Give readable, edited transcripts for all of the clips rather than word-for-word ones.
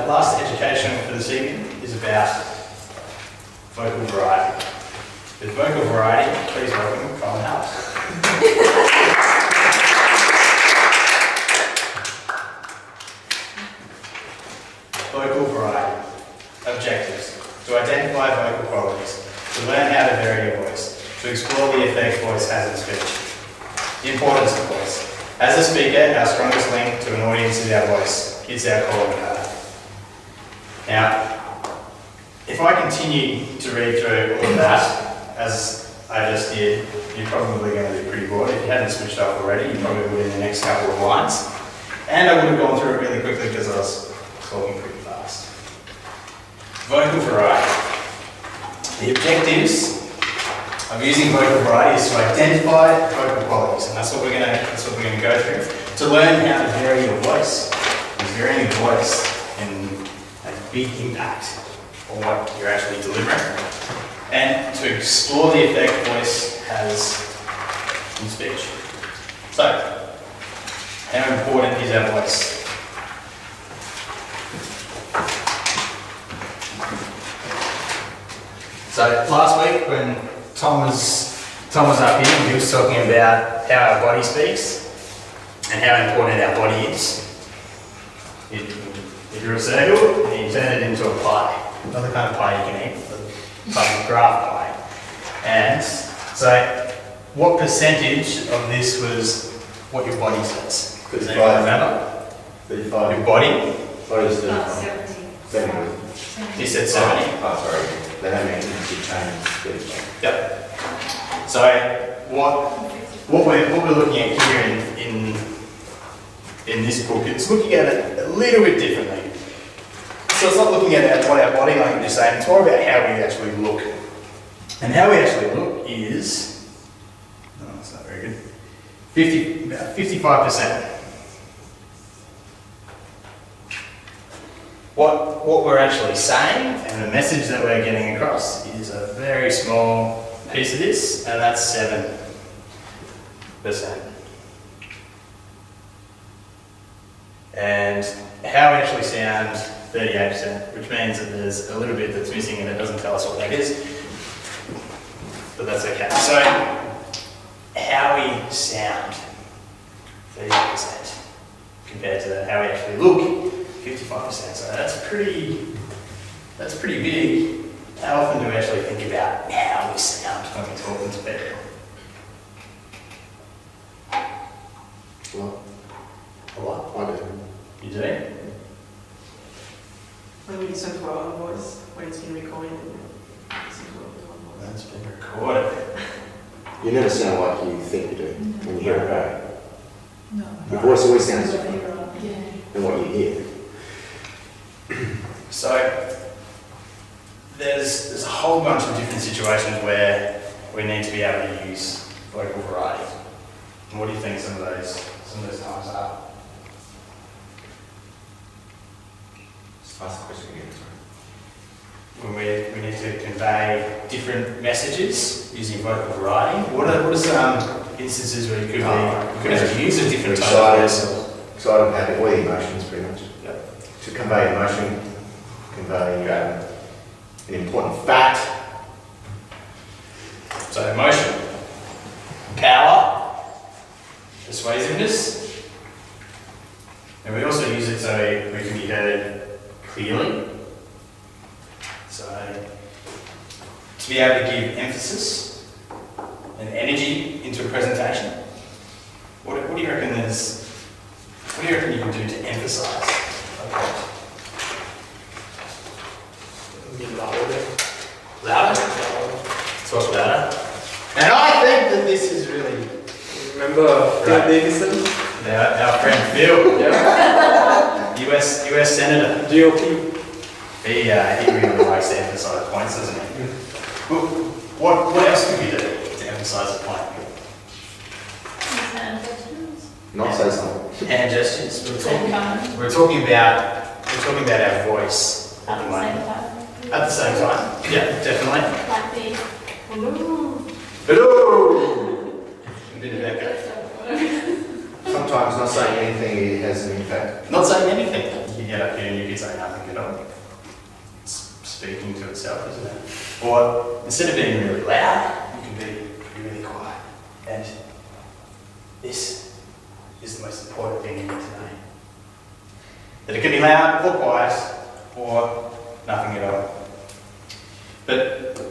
last education for this evening is about vocal variety. With vocal variety, please welcome Colin House. Vocal variety. Objectives. To identify vocal qualities. To learn how to vary your voice. To explore the effect voice has in speech. The importance of voice. As a speaker, our strongest link to an audience is our voice. It's our calling card. Now, if I continue to read through all of that, as I just did, you're probably going to be pretty bored. If you hadn't switched off already, you probably would in the next couple of lines. And I would have gone through it really quickly because I was talking pretty fast. Vocal variety. The objectives of using vocal variety is to identify vocal qualities, and that's what we're going to go through. To learn how to vary your voice, because varying your voice can have a big impact on what you're actually delivering, and to explore the effect voice has in speech. So, how important is our voice? So last week when Tom was up here, he was talking about how our body speaks and how important our body is. You drew a circle and you turn it into a pie. Not the kind of pie you can eat, the type of graph pie. And so what percentage of this was what your body says? Does anyone remember? 35. Your body? What is 35? 70. You said 70. Oh, sorry. They don't make any change. Yep. So what we're looking at here in this book, it's looking at it a little bit differently. So it's not looking at what our body language is saying, it's more about how we actually look. And how we actually look is, no, that's not very good, about 55%. What we're actually saying and the message that we're getting across is a very small piece of this, and that's 7%. And how we actually sound, 38%, which means that there's a little bit that's missing and it doesn't tell us what that is. But that's okay. So, how we sound, 38%, compared to how we actually look, 55%. So that's pretty big. How often do we actually think about how we sound when we're talking to people? Well, A lot. I do. You do? When we listen to our own voice, when it's been recorded, listen to our own voice. That's been recorded. You never sound like you think you do when you hear it back. No. Your voice always sounds different Yeah. than what you hear. So there's a whole bunch of different situations where we need to be able to use vocal variety. And what do you think some of those times are? Just ask the question again, When we need to convey different messages using vocal variety. What are some instances where you could have to use a different tone of voice? Excited, happy, all the emotions pretty much. Yep. To convey emotion, convey an important fact. So emotion, power, persuasiveness, and we also use it so we can be heard clearly. So to be able to give emphasis and energy into a presentation. What do you reckon you can do to emphasize? Louder? Talk louder. And I think that this is really... Remember Phil Davidson? Our friend Phil. Yeah. US Senator. GOP. He really likes to emphasise points, doesn't he? Well, what else could we do to emphasise a point? Hand gestures. Not say something. Hand gestures. Same time. We're talking about our voice At the same time. at the same time. Yeah, definitely. Like the hello. Hello. A bit of echo. Sometimes not saying anything has an impact. Not saying anything. you get up here and you could say nothing at all. It's speaking to itself, isn't it? Or instead of being really loud, you can be really quiet. And this is the most important thing you need to know. That it can be loud or quiet or nothing at all. But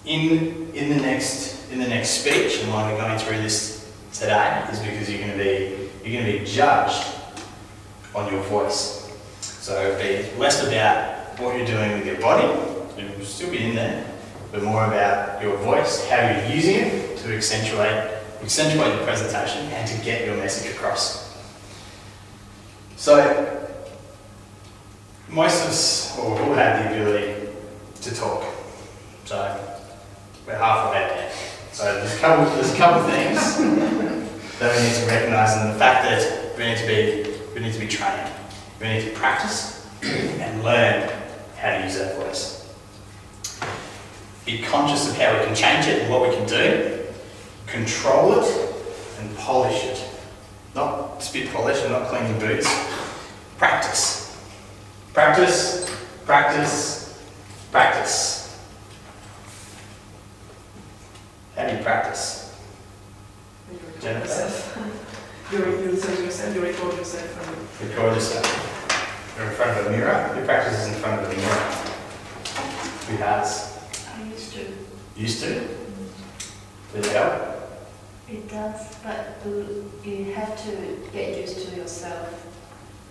in the next speech, and why we're going through this today, is because you're going to be judged on your voice. So it'll be less about what you're doing with your body, you'll still be in there, but more about your voice, how you're using it to accentuate your presentation and to get your message across. So most of us, or all have the ability to talk. So we're halfway there. So there's a couple of things that we need to recognise, and the fact that we need to be trained. We need to practice and learn how to use our voice. Be conscious of how we can change it and what we can do. Control it and polish it. Not spit polish and not clean your boots. Practice. Practice, practice, practice. How do you practice? You record Jennifer? yourself. You listen to yourself, you record yourself. Record yourself. You're in front of a mirror. Your practice is in front of a mirror. Who has? I used to. Used to? Did it help? It does, but you have to get used to yourself,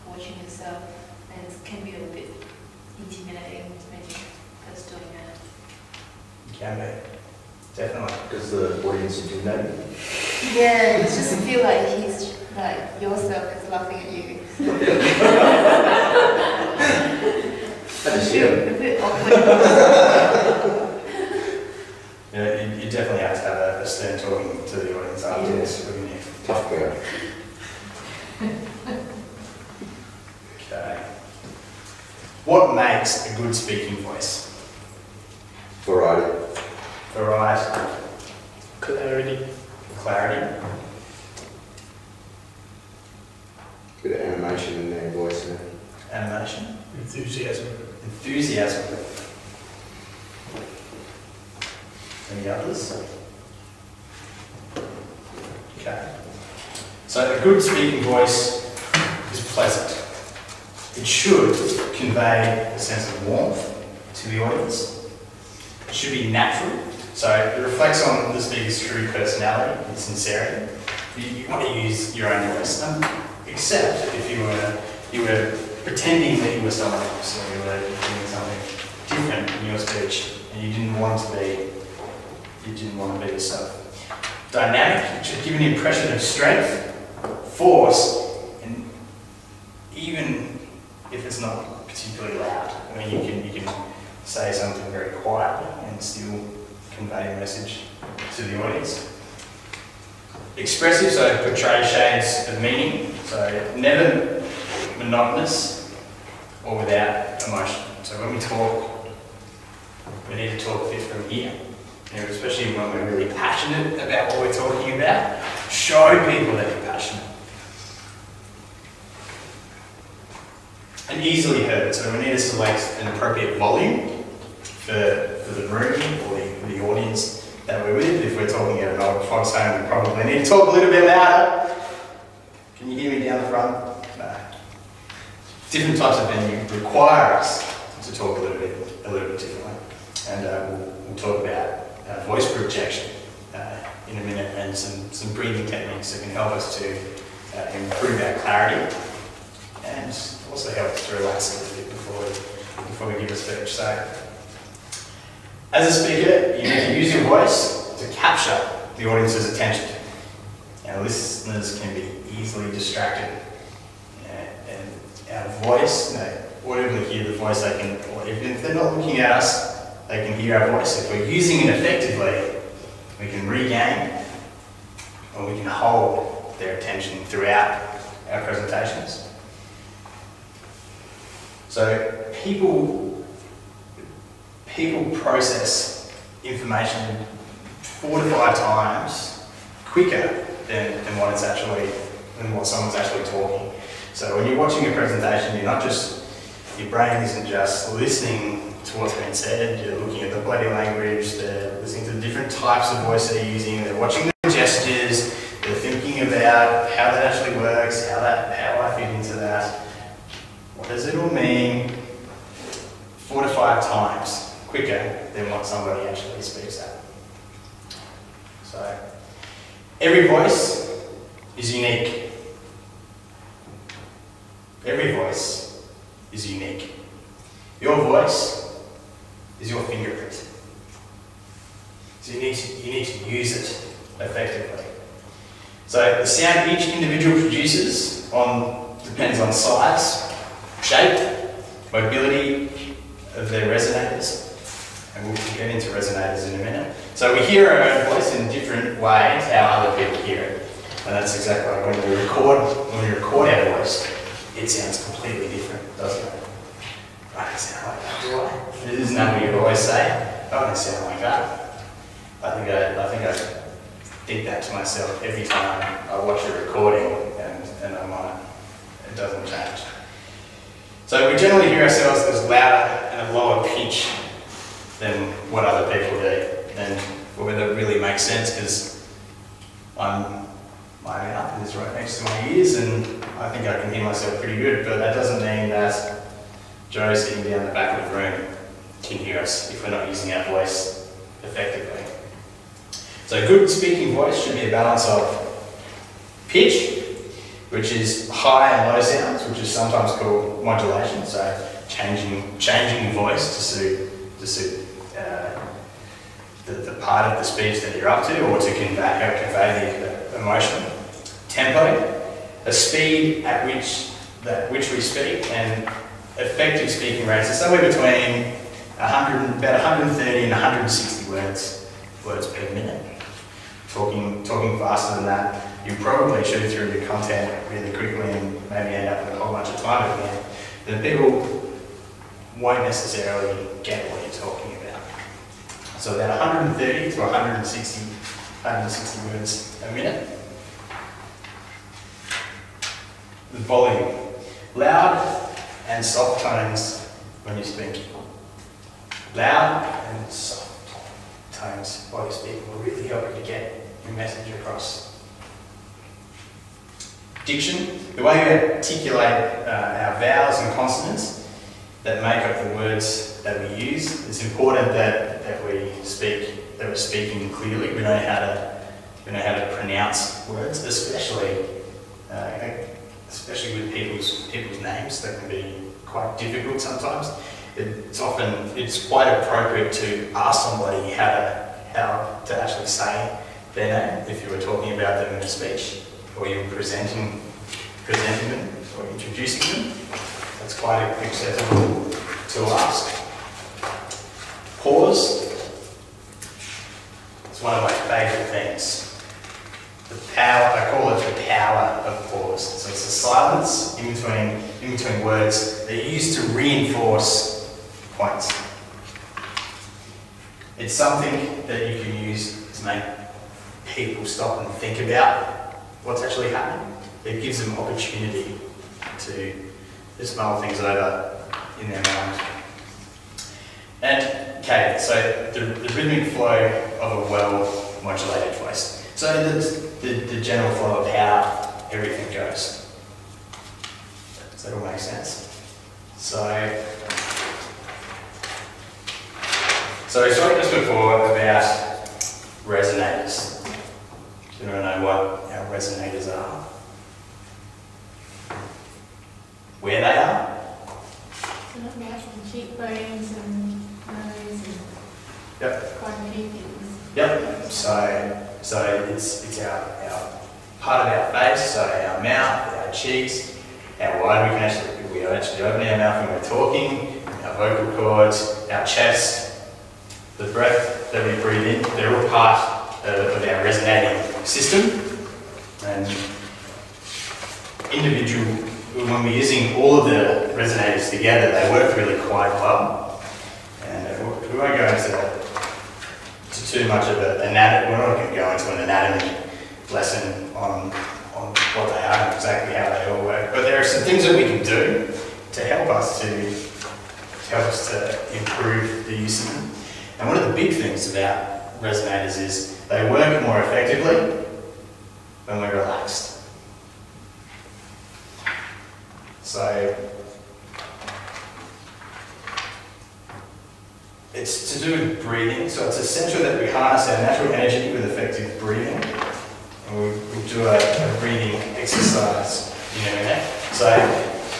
watching yourself, and it can be a bit intimidating when you first doing it. It can be. Definitely. Does the audience intimidate you? Yeah, you just feel like he's like yourself is laughing at you. I just hear it. A bit awkward. Yeah, you definitely have to have a stern talking to the audience afterwards, wouldn't you? Tough crowd. Okay. What makes a good speaking voice? Variety. Variety. Clarity. Clarity. Bit of animation in their voice now. Animation. Enthusiasm. Enthusiasm. Any others? Okay. So a good speaking voice is pleasant. It should convey a sense of warmth to the audience. It should be natural. So it reflects on the speaker's true personality and sincerity. You want to use your own voice, except if you were pretending that you were someone else, or you were doing something different in your speech, and you didn't want to be yourself. Dynamic, it should give an impression of strength, force, and even if it's not particularly loud. I mean, you can say something very quietly and still convey a message to the audience. Expressive, so portray shades of meaning, so never monotonous or without emotion. So when we talk, we need to talk a bit from here. You know, especially when we're really passionate about what we're talking about, show people that you're passionate. And easily heard, so we need to select an appropriate volume for the room or the audience that we're with. If we're talking at an old folks home, we probably need to talk a little bit louder. Can you hear me down the front? No. Different types of venue require us to talk a little bit differently. And we'll talk about voice projection in a minute, and some breathing techniques that can help us to improve our clarity and also help us to relax a little bit before we give a speech. So, as a speaker, you need to use your voice to capture the audience's attention. Now, listeners can be easily distracted, and our voice, audibly hear the voice, they can, or even if they're not looking at us, they can hear our voice. If we're using it effectively, we can regain or we can hold their attention throughout our presentations. So people process information 4 to 5 times quicker than what someone's actually talking. So when you're watching a presentation, your brain isn't just listening to what's being said, you're looking at the body language, they're listening to the different types of voice they're using, they're watching the gestures, they're thinking about how that actually works, how I fit into that. What does it all mean? 4 to 5 times quicker than what somebody actually speaks at. So, every voice is unique. Every voice is unique. Your voice is your fingerprint. So you need to use it effectively. So the sound each individual produces depends on size, shape, mobility of their resonators. And we'll get into resonators in a minute. So we hear our own voice in different ways how other people hear it. And that's exactly like when we record our voice, it sounds completely different, doesn't it? I don't sound like that, do I? Isn't that what you always say? I don't sound like that. I think I think that to myself every time I watch a recording and I'm on it. It doesn't change. So we generally hear ourselves as louder and a lower pitch than what other people do. And whether it really makes sense, because my mouth is right next to my ears and I think I can hear myself pretty good, but that doesn't mean that Joe sitting down the back of the room can hear us if we're not using our voice effectively. So good speaking voice should be a balance of pitch, which is high and low sounds, which is sometimes called modulation, so changing voice to suit the part of the speech that you're up to, or to convey the emotion. Tempo, a speed at which we speak, and effective speaking rates are somewhere between about 130 and 160 words per minute. Talking faster than that, you probably chew through your content really quickly and maybe end up with a whole bunch of time at the end. Then people won't necessarily get what you're talking about. So about 130 to 160 words a minute. The volume. Loud and soft tones when you speak. Loud and soft tones while you speak will really help you to get your message across. Diction, the way we articulate our vowels and consonants that make up the words that we use. It's important that we're speaking clearly. We know how to pronounce words, especially with people's names. That can be quite difficult sometimes. It's quite appropriate to ask somebody how to actually say their name if you were talking about them in a speech, or you were presenting them or introducing them. That's quite acceptable to ask. Pause. It's one of my favourite things. I call it the power of pause. So it's a silence in between words that you use to reinforce points. It's something that you can use to make people stop and think about what's actually happening. It gives them opportunity to just mull things over in their mind. And okay, so the rhythmic flow of a well-modulated voice. So the general flow of how everything goes. Does that all make sense? So I spoke just before about resonators. Do you want to know what our resonators are? Where they are? So not much from cheekbones and nose and Yep. quite a few things. Yep. So it's our part of our face, so our mouth, our cheeks, how wide we actually open our mouth when we're talking, our vocal cords, our chest, the breath that we breathe in, they're all part of our resonating system. And when we're using all of the resonators together, they work really quite well. And we won't go into too much of anatomy. We're not going to go into an anatomy lesson on on what they are and exactly how they all work. But there are some things that we can do to help us to improve the use of them. And one of the big things about resonators is they work more effectively when we're relaxed. So it's to do with breathing, so it's essential that we harness our natural energy with effective breathing. And we do a breathing exercise in a minute. So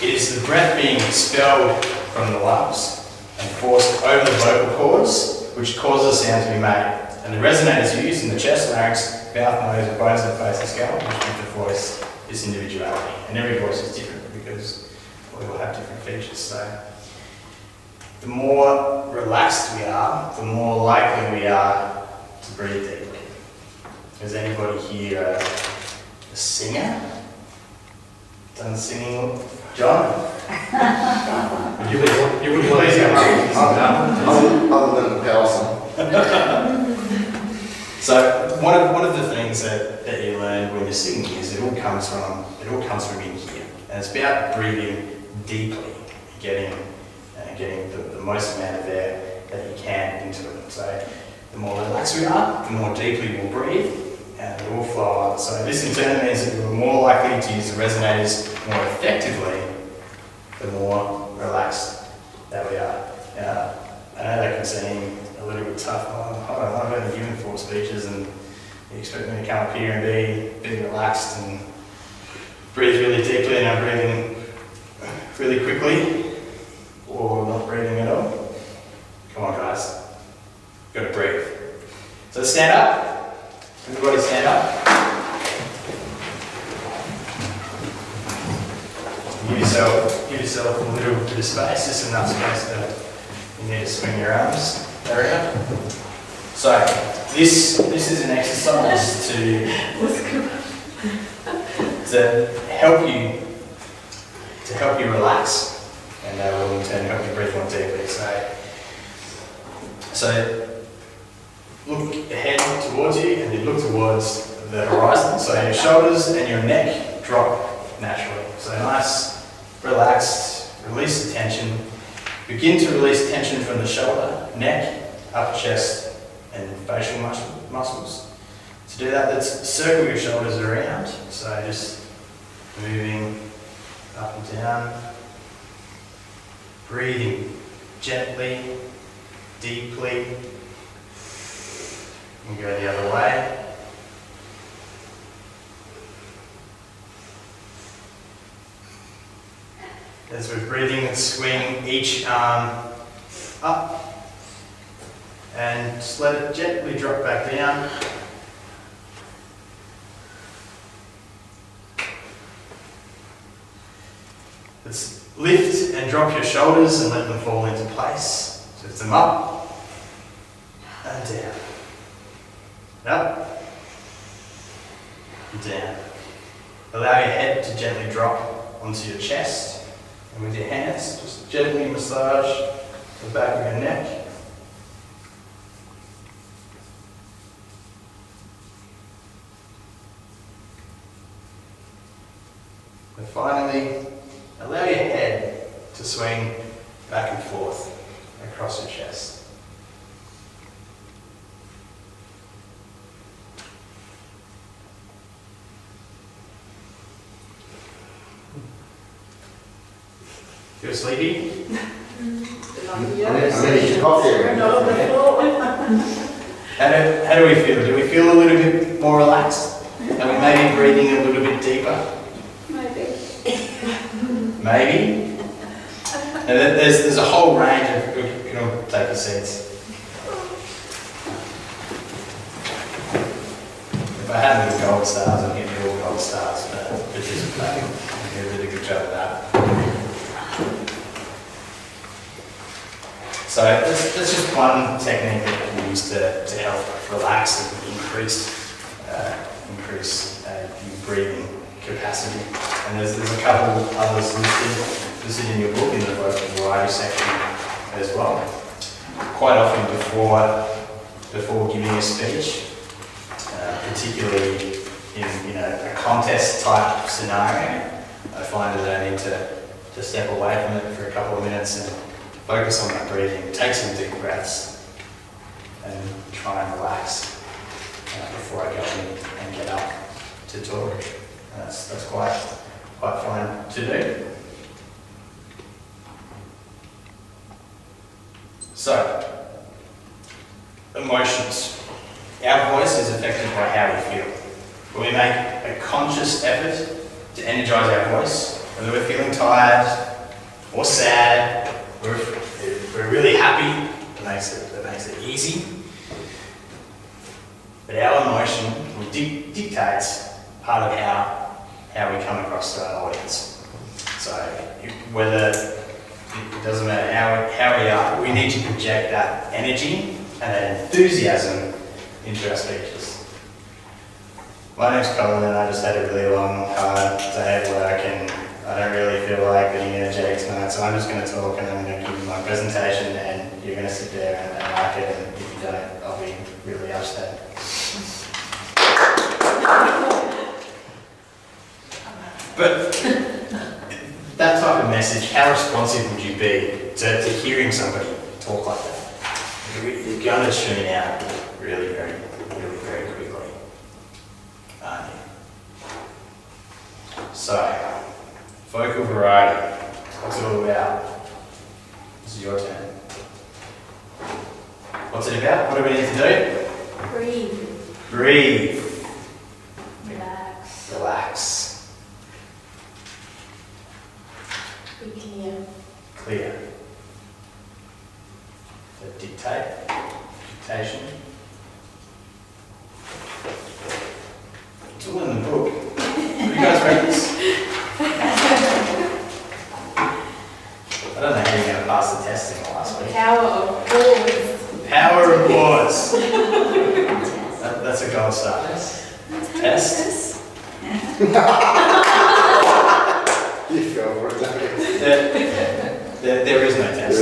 it is the breath being expelled from the lungs and forced over the vocal cords, which causes sound to be made. And the resonators used in the chest, larynx, mouth, nose, bones of the face and scalp, which give the voice this individuality. And every voice is different because we all have different features. So the more relaxed we are, the more likely we are to breathe deeply. Is anybody here a singer? Done singing, John? You would want Please come up. Other than the power song. So one of the things that you learn when you're singing is it all comes from in here, and it's about breathing deeply, getting the most amount of air that you can into it. So the more relaxed we are, the more deeply we'll breathe, and it will flow on. So this in turn means that we're more likely to use the resonators more effectively the more relaxed that we are. I know that can seem a little bit tough. I've only given 4 speeches and you expect me to come up here and be relaxed and breathe really deeply, and I'm breathing really quickly or not breathing at all. Come on guys, got to breathe. So stand up, everybody stand up. Give yourself a little bit of space, just enough space that you need to swing your arms. There we go. So this is an exercise to help you relax, and that will in turn help you breathe more deeply. So look ahead towards you, and you look towards the horizon. So your shoulders and your neck drop naturally. So nice, relaxed, release the tension. Begin to release tension from the shoulder, neck, upper chest, and facial muscles. To do that, let's circle your shoulders around. So just moving up and down. Breathing gently, deeply. And go the other way. As we're breathing, let's swing each arm up and just let it gently drop back down. Let's lift and drop your shoulders and let them fall into place. Lift them up and down. Up and down. Allow your head to gently drop onto your chest. And with your hands, just gently massage the back of your neck. And finally, allow your head to swing back and forth across your chest. Feel sleepy? I'm eating coffee. How do we feel? Do we feel a little bit more relaxed? Are we maybe breathing a little bit deeper? Maybe. And there's a whole range of, you can take your seats. If I had any gold stars, I'd give you all gold stars for participating. You did a really good job of that. So that's just one technique that we use to help relax and increase your breathing capacity. And there's a couple others listed in your book in the vocal variety section as well. Quite often before giving a speech, particularly in a contest type scenario, I find that I need to step away from it for a couple of minutes and focus on my breathing, take some deep breaths, and try and relax before I go in and get up to talk. And that's quite fun to do. So, emotions. Our voice is affected by how we feel. When we make a conscious effort to energise our voice, whether we're feeling tired or sad, we're really happy, it makes it easy. But our emotion dictates part of how we come across to our audience. So whether it doesn't matter how we are, we need to project that energy and that enthusiasm into our speeches. My name's Colin and I just had a really long, hard day at work and I don't really feel like being energetic tonight, so I'm just going to talk and I'm going to give you my presentation and you're going to sit there and like it, and if you don't, I'll be really upset. But that type of message, how responsive would you be to hearing somebody talk like that? You're going to tune out really very quickly, aren't you? So, vocal variety, what's it all about? This is your turn. What's it about? What do we need to do? Breathe. Breathe. Relax. Relax. Be clear. Clear. So dictation. It's all in the book. You guys read this? I don't know how you're going to pass the testing last week. Power of pause. Power of pause. That's a gold star. Test. You fell for it, don't you? There is no test.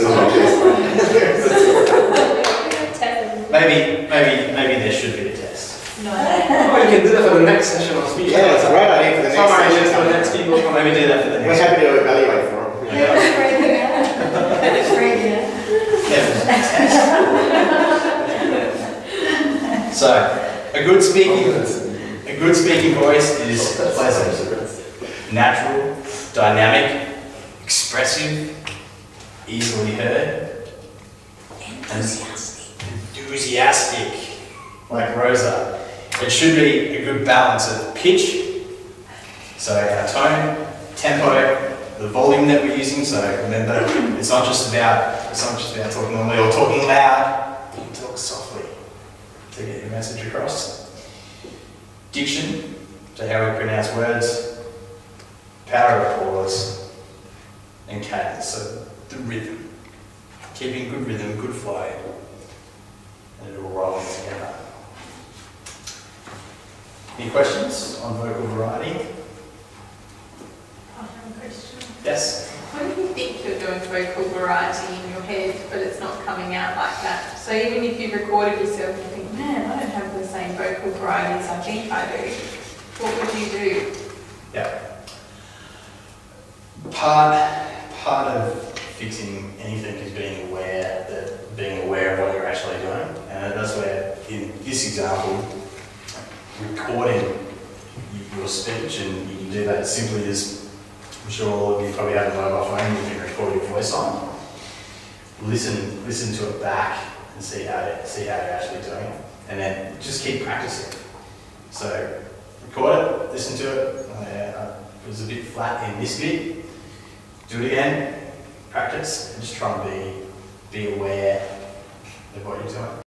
Test. Maybe there should be a test. No. Oh, you can do that for the next session on speech. Yeah, it's a great idea for the next Sorry, session. just for the next people. Maybe do that for the We're next happy to evaluate for them. Yeah. Test. So, a good speaking voice is pleasant, natural, dynamic, expressive, easily heard, enthusiastic, like Rosa. It should be a good balance of pitch, so our tone, tempo, the volume that we're using. So remember, it's not just about talking normally or talking loud. You can talk softly to get your message across. Diction, so how we pronounce words, power of pause, and cadence, so the rhythm. Keeping good rhythm, good flow, and it all rolling together. Any questions on vocal variety? I have a question. Yes? What if you think you're doing vocal variety in your head, but it's not coming out like that? So even if you've recorded yourself, you think, man, I don't have the same vocal variety as I think I do. What would you do? Yeah. Part of fixing anything is being aware of what you're actually doing. And that's where, in this example, recording your speech, and you can do that as simply as, I'm sure all of you probably have a mobile phone you can record your voice on. Listen to it back and see how you're actually doing it, and then just keep practicing. So record it, listen to it. It was a bit flat in this bit. Do it again, practice, and just try and be aware of what you're doing.